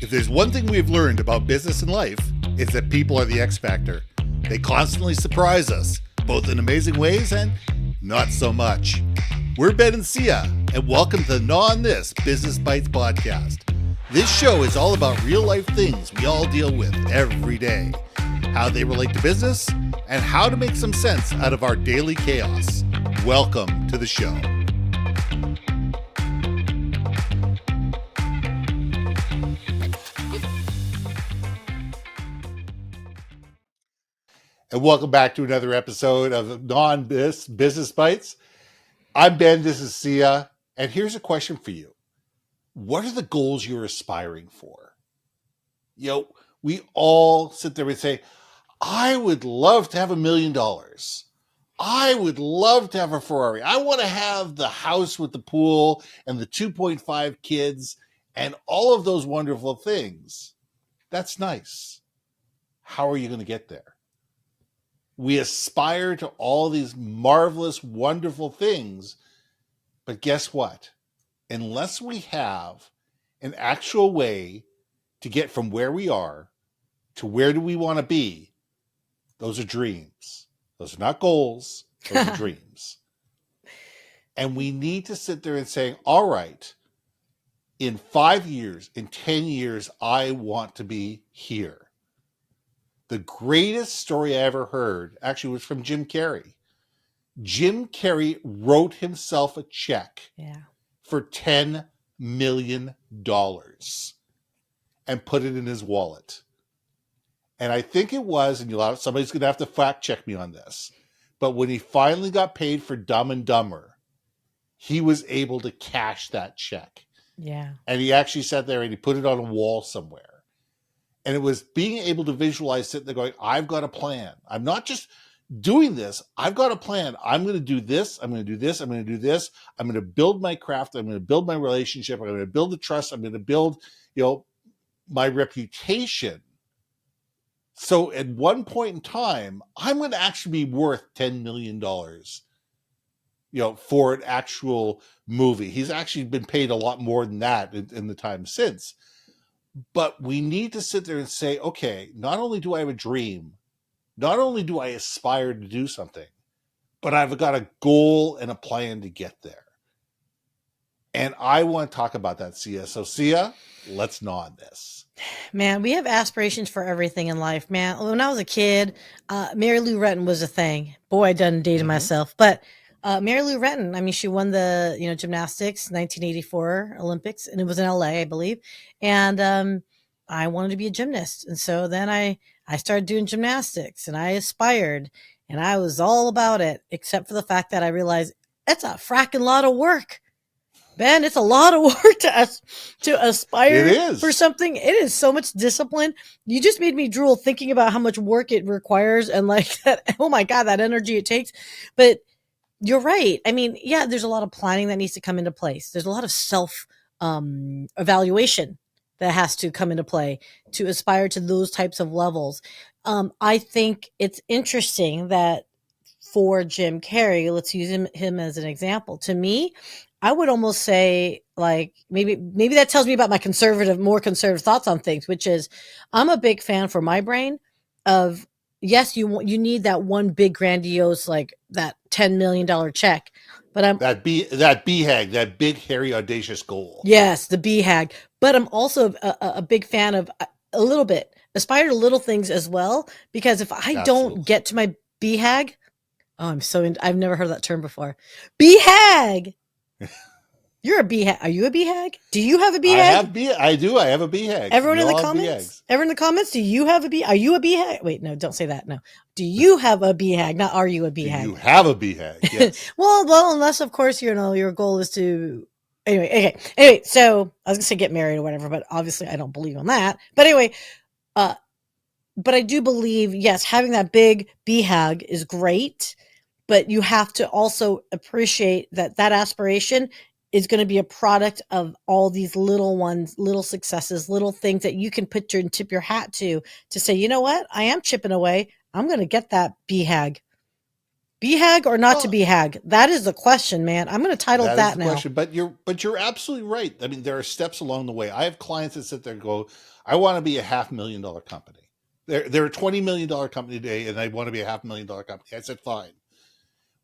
If there's one thing we've learned about business and life, it's that people are the X factor. They constantly surprise us, both in amazing ways and not so much. We're Ben and Syya, and welcome to the Gnaw on This Business Bites podcast. This show is all about real life things we all deal with every day, how they relate to business, and how to make some sense out of our daily chaos. Welcome to the show. And welcome back to another episode of Gnaw on This Business Bites. I'm Ben, this is Syya, and here's a question for you. What are the goals you're aspiring for? We all sit there and say, I would love to have $1 million. I would love to have a Ferrari. I want to have the house with the pool and the 2.5 kids and all of those wonderful things. That's nice. How are you going to get there? We aspire to all these marvelous, wonderful things, but guess what? Unless we have an actual way to get from where we are to where do we want to be, those are dreams. Those are not goals. Those are dreams. And we need to sit there and say, all right, in 5 years, in 10 years, I want to be here. The greatest story I ever heard actually was from Jim Carrey. Jim Carrey wrote himself a check for $10 million and put it in his wallet. And I think it was, and somebody's going to have to fact check me on this, but when he finally got paid for Dumb and Dumber, he was able to cash that check. Yeah. And he actually sat there and he put it on a wall somewhere. And it was being able to visualize sitting there going, I've got a plan. I'm not just doing this. I've got a plan. I'm going to do this. I'm going to do this. I'm going to do this. I'm going to build my craft. I'm going to build my relationship. I'm going to build the trust. I'm going to build, my reputation. So at one point in time, I'm going to actually be worth $10 million, for an actual movie. He's actually been paid a lot more than that in the time since. But we need to sit there and say, okay, not only do I have a dream, not only do I aspire to do something, but I've got a goal and a plan to get there. And I want to talk about that, Syya. So Syya, let's gnaw on this. Man, we have aspirations for everything in life, man. When I was a kid, Mary Lou Retton was a thing. Boy, I done dated myself. But Mary Lou Retton, she won the, gymnastics 1984 Olympics, and it was in LA, I believe. And I wanted to be a gymnast. And so then I started doing gymnastics, and I aspired, and I was all about it, except for the fact that I realized it's a fracking lot of work. Ben, it's a lot of work to aspire for something. It is so much discipline. You just made me drool thinking about how much work it requires and like that. Oh my God, that energy it takes. But you're right. There's a lot of planning that needs to come into place. There's a lot of self evaluation that has to come into play to aspire to those types of levels. I think it's interesting that for Jim Carrey, let's use him as an example. To me, I would almost say, like, maybe that tells me about my more conservative thoughts on things, which is I'm a big fan for my brain of, yes, you need that one big grandiose, like that $10 million check, but that BHAG, that big, hairy, audacious goal. Yes, the BHAG. But I'm also a big fan of a little bit, aspire to little things as well, because if I don't get to my BHAG, I've never heard that term before. BHAG. You're a BHAG. Are you a BHAG? Do you have a BHAG? I do. I have a BHAG. Everyone in the comments? Everyone in the comments, do you have a BHAG? Are you a BHAG? Wait, no, don't say that. No. Do you have a BHAG? Not are you a BHAG? Do you have a BHAG? Yes. well, unless of course, your goal is to Anyway, so I was going to say get married or whatever, but obviously I don't believe in that. But anyway, but I do believe, yes, having that big BHAG is great, but you have to also appreciate that aspiration is going to be a product of all these little ones, little successes, little things that you can tip your hat to say, you know what? I am chipping away. I'm going to get that BHAG. BHAG or not to Well, BHAG? That is the question, man. I'm going to title that is that the now. question, but you're absolutely right. I mean, there are steps along the way. I have clients that sit there and go, "I want to be a $500,000 company." They're a $20 million company today, and they want to be a $500,000 company. I said, "Fine.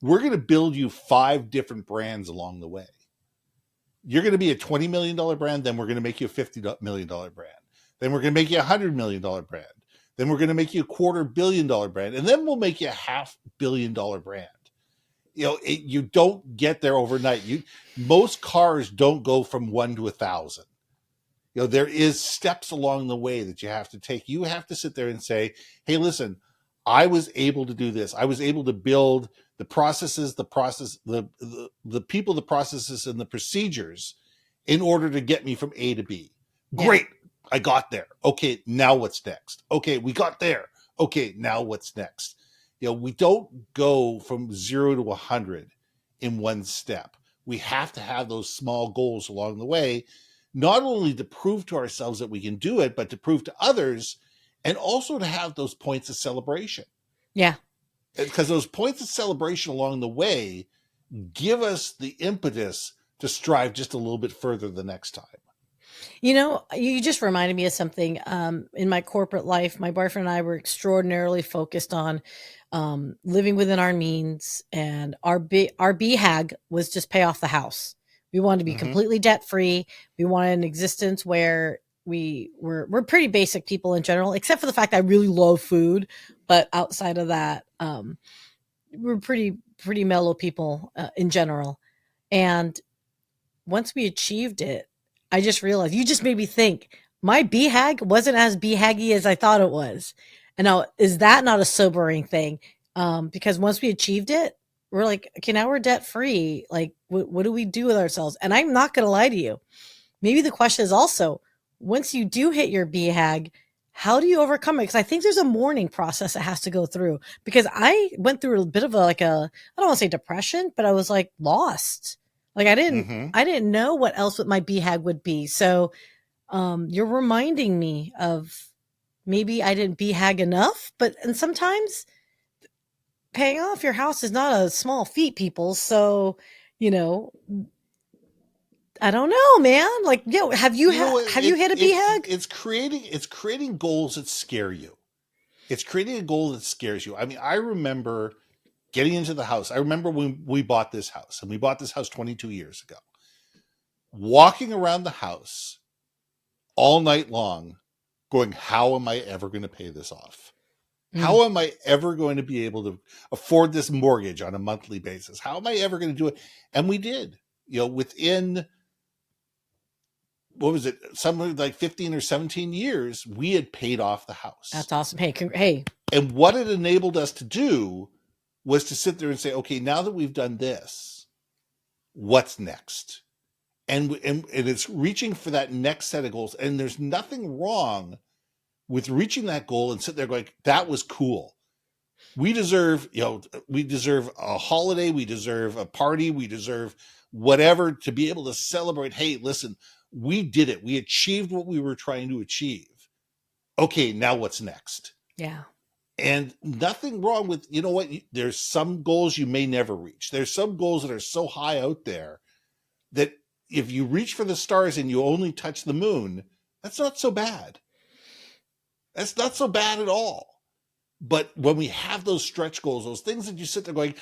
We're going to build you 5 different brands along the way. You're going to be a $20 million brand, then we're going to make you a $50 million brand. Then we're going to make you a $100 million brand. Then we're going to make you a $250 million brand, and then we'll make you a $500 million brand." You don't get there overnight. Most cars don't go from 1 to 1,000. There is steps along the way that you have to take. You have to sit there and say, "Hey, listen, I was able to do this. I was able to build the processes, the people, the processes, and the procedures in order to get me from A to B. Yeah. Great, I got there. Okay, now what's next? Okay, we got there. Okay, now what's next?" We don't go from 0 to 100 in one step. We have to have those small goals along the way, not only to prove to ourselves that we can do it, but to prove to others, and also to have those points of celebration. Yeah. Because those points of celebration along the way give us the impetus to strive just a little bit further the next time. You just reminded me of something. In my corporate life, my boyfriend and I were extraordinarily focused on living within our means, and our BHAG was just pay off the house. We wanted to be Mm-hmm. completely debt free. We wanted an existence where we're pretty basic people in general, except for the fact that I really love food. But outside of that, we're pretty mellow people in general. And once we achieved it, I just realized you just made me think my BHAG wasn't as BHAGgy as I thought it was. And now, is that not a sobering thing? Because once we achieved it, we're like, okay, now we're debt free. Like, what do we do with ourselves? And I'm not going to lie to you. Maybe the question is also, once you do hit your BHAG, how do you overcome it? Because I think there's a mourning process that has to go through. Because I went through a bit of I don't want to say depression, but I was like lost. Like Mm-hmm. I didn't know what else my BHAG would be. So you're reminding me of maybe I didn't BHAG enough, and sometimes paying off your house is not a small feat, people. So, you know, I don't know, man. Like, You know what? have you hit a BHAG? It's creating goals that scare you. It's creating a goal that scares you. I mean, I remember getting into the house. I remember when we bought this house, and we bought this house 22 years ago. Walking around the house all night long, going, "How am I ever going to pay this off? Mm, How am I ever going to be able to afford this mortgage on a monthly basis? How am I ever going to do it?" And we did. Within, what was it, something like 15 or 17 years, we had paid off the house. that's awesome. Hey, And what it enabled us to do was to sit there and say, "Okay, now that we've done this, what's next?" And it's reaching for that next set of goals. And there's nothing wrong with reaching that goal and sit there going, "That was cool. We deserve a holiday, we deserve a party, we deserve whatever, to be able to celebrate. Hey, listen, we did it. We achieved what we were trying to achieve. Okay, now what's next?" yeah. And nothing wrong with, what, there's some goals you may never reach. There's some goals that are so high out there that if you reach for the stars and you only touch the moon, that's not so bad. That's not so bad at all. But when we have those stretch goals, those things that you sit there going,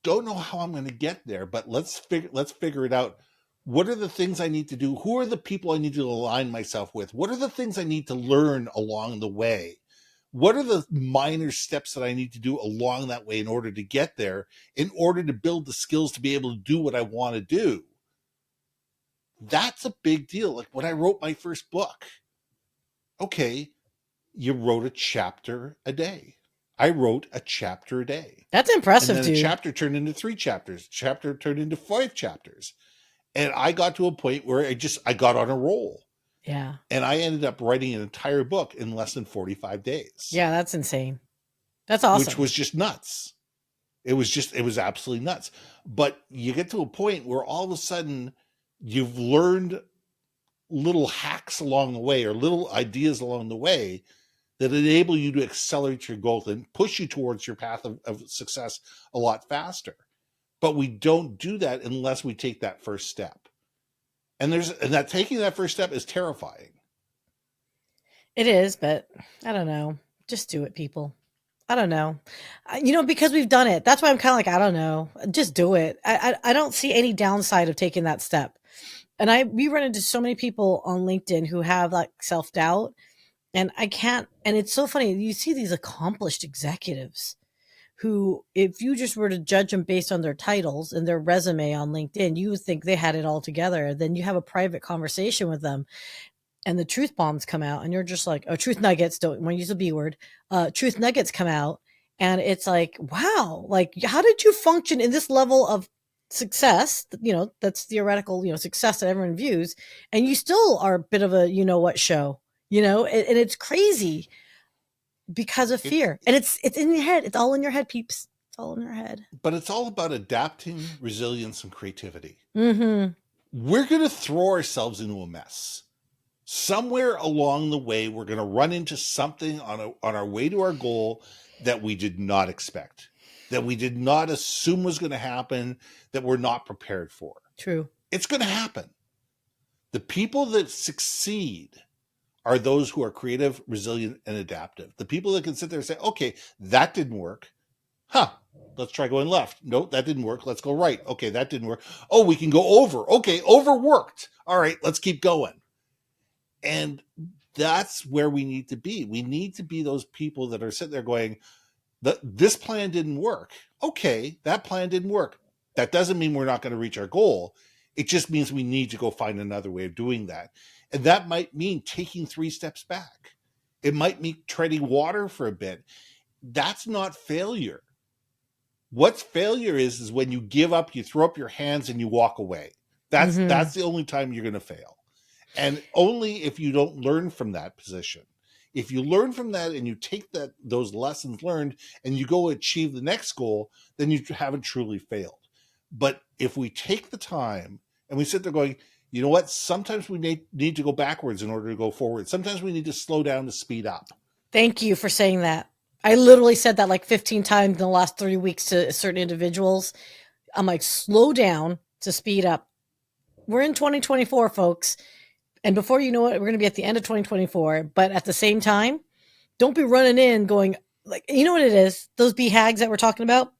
"Don't know how I'm going to get there, but let's figure it out. What are the things I need to do? Who are the people I need to align myself with? What are the things I need to learn along the way? What are the minor steps that I need to do along that way in order to get there, in order to build the skills to be able to do what I want to do?" That's a big deal. Like when I wrote my first book, okay, you wrote a chapter a day. I wrote a chapter a day. That's And impressive, then a dude. chapter turned into 3 chapters. Chapter turned into 5 chapters. And I got to a point where I got on a roll. Yeah. And I ended up writing an entire book in less than 45 days, Yeah, that's insane. That's which awesome. was just nuts. It was absolutely nuts. But you get to a point where all of a sudden you've learned little hacks along the way, or little ideas along the way, that enable you to accelerate your goals and push you towards your path of success a lot faster. But we don't do that unless we take that first step. And that taking that first step is terrifying. It is, but I don't know. Just do it, people. I don't know. Because we've done it. That's why I'm kind of like, I don't know. Just do it. I don't see any downside of taking that step. And we run into so many people on LinkedIn who have like self doubt, and I can't. And it's so funny. You see these accomplished executives who, if you just were to judge them based on their titles and their resume on LinkedIn, you would think they had it all together. Then you have a private conversation with them, and the truth bombs come out, and you're just like, oh, truth nuggets, don't want to use a B word. Truth nuggets come out, and it's like, wow, like, how did you function in this level of success? That's theoretical, success that everyone views, and you still are a bit of a, what show, and it's crazy because of It's fear. And it's in your head. It's all in your head, peeps. It's all in your head. but it's all about adapting, resilience, and creativity. Mm-hmm. We're going to throw ourselves into a mess. Somewhere along the way, we're going to run into something on our way to our goal that we did not expect, that we did not assume was going to happen, that we're not prepared for. True. It's going to happen. The people that succeed are those who are creative, resilient, and adaptive. The people that can sit there and say, okay, that didn't work. Let's try going left. No, that didn't work. Let's go right. Okay, that didn't work. Oh, we can go over. Okay, overworked. All right, let's keep going. And that's where we need to be. We need to be those people that are sitting there going, this plan didn't work. Okay, that plan didn't work. That doesn't mean we're not going to reach our goal. It just means we need to go find another way of doing that. And that might mean taking 3 steps back. It might mean treading water for a bit. That's not failure. What's failure is when you give up, you throw up your hands, and you walk away. That's the only time you're going to fail. And only if you don't learn from that position. If you learn from that and you take those lessons learned and you go achieve the next goal, then you haven't truly failed. But if we take the time and we sit there going, you know what? Sometimes we need to go backwards in order to go forward. Sometimes we need to slow down to speed up. Thank you for saying that. I literally said that like 15 times in the last 3 weeks to certain individuals. I'm like, slow down to speed up. We're in 2024, folks. And before you know it, we're going to be at the end of 2024. But at the same time, don't be running in going, like, you know what it is? Those BHAGs that we're talking about?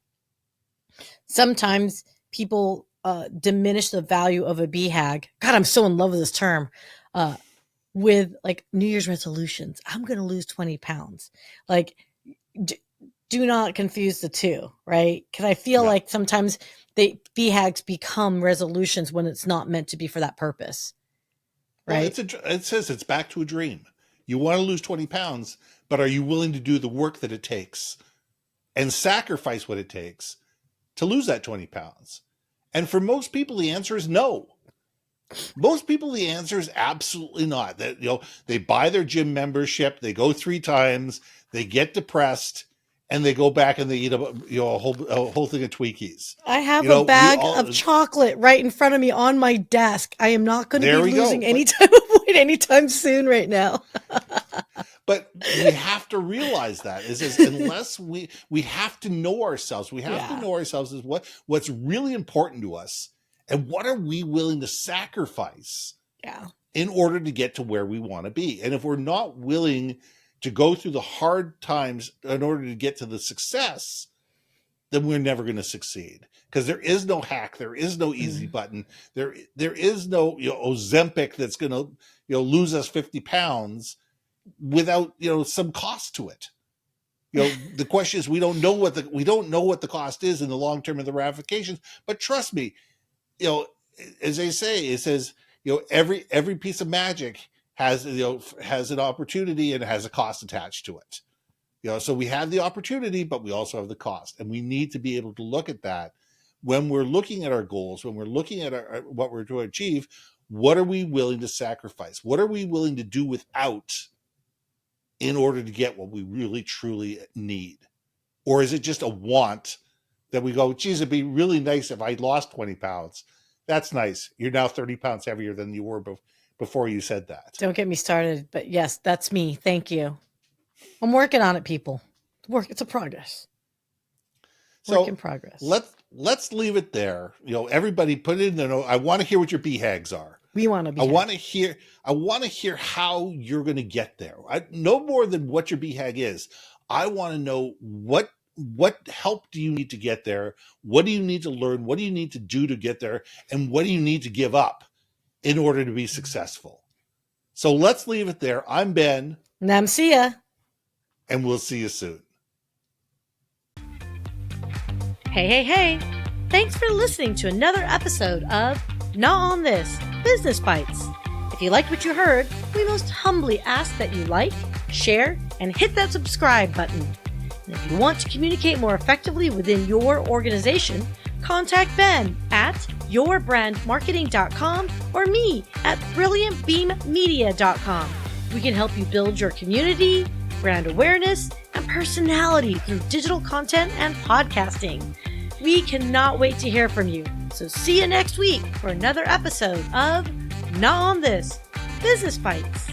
Sometimes people diminish the value of a BHAG. God, I'm so in love with this term. With like New Year's resolutions. I'm going to lose 20 pounds. Like, do not confuse the two, right? Because I feel like sometimes BHAGs become resolutions when it's not meant to be for that purpose. Right. Well, it says it's back to a dream. You want to lose 20 pounds, but are you willing to do the work that it takes and sacrifice what it takes to lose that 20 pounds? And for most people, the answer is no. Most people, the answer is absolutely not. That, they buy their gym membership, they go 3 times, they get depressed, and they go back and they eat a whole thing of Twinkies. I have a bag of chocolate right in front of me on my desk. I am not going to be losing any type of weight anytime soon right now. But we have to realize that is unless we have to know ourselves. We have to know ourselves as what's really important to us and what are we willing to sacrifice in order to get to where we want to be. And if we're not willing to go through the hard times in order to get to the success, then we're never going to succeed, because there is no hack, there is no easy button, there is no Ozempic that's going to lose us 50 pounds without some cost to it. The question is, we don't know what the cost is in the long term and the ramifications. But trust me, as they say, it says every piece of magic has an opportunity and has a cost attached to it. So we have the opportunity, but we also have the cost, and we need to be able to look at that when we're looking at our goals, when we're looking at what we're to achieve. What are we willing to sacrifice? What are we willing to do without in order to get what we really truly need? Or is it just a want that we go, geez, it'd be really nice if I lost 20 pounds. That's nice. You're now 30 pounds heavier than you were before you said that. Don't get me started, but yes, that's me. Thank you. I'm working on it, people. It's a progress. Work in progress. Let's leave it there. Everybody put it in there. I want to hear what your BHAGs are. We want to be. I want to hear how you're going to get there. No more than what your BHAG is. I want to know what help do you need to get there? What do you need to learn? What do you need to do to get there? And what do you need to give up in order to be successful? So let's leave it there. I'm Ben. And I'm Syya. And we'll see you soon. Hey. Thanks for listening to another episode of Not on This, Business Bites. If you liked what you heard, we most humbly ask that you like, share, and hit that subscribe button. And if you want to communicate more effectively within your organization, contact Ben at yourbrandmarketing.com or me at brilliantbeammedia.com. We can help you build your community, brand awareness, and personality through digital content and podcasting. We cannot wait to hear from you. So see you next week for another episode of Not on This, Business Bites.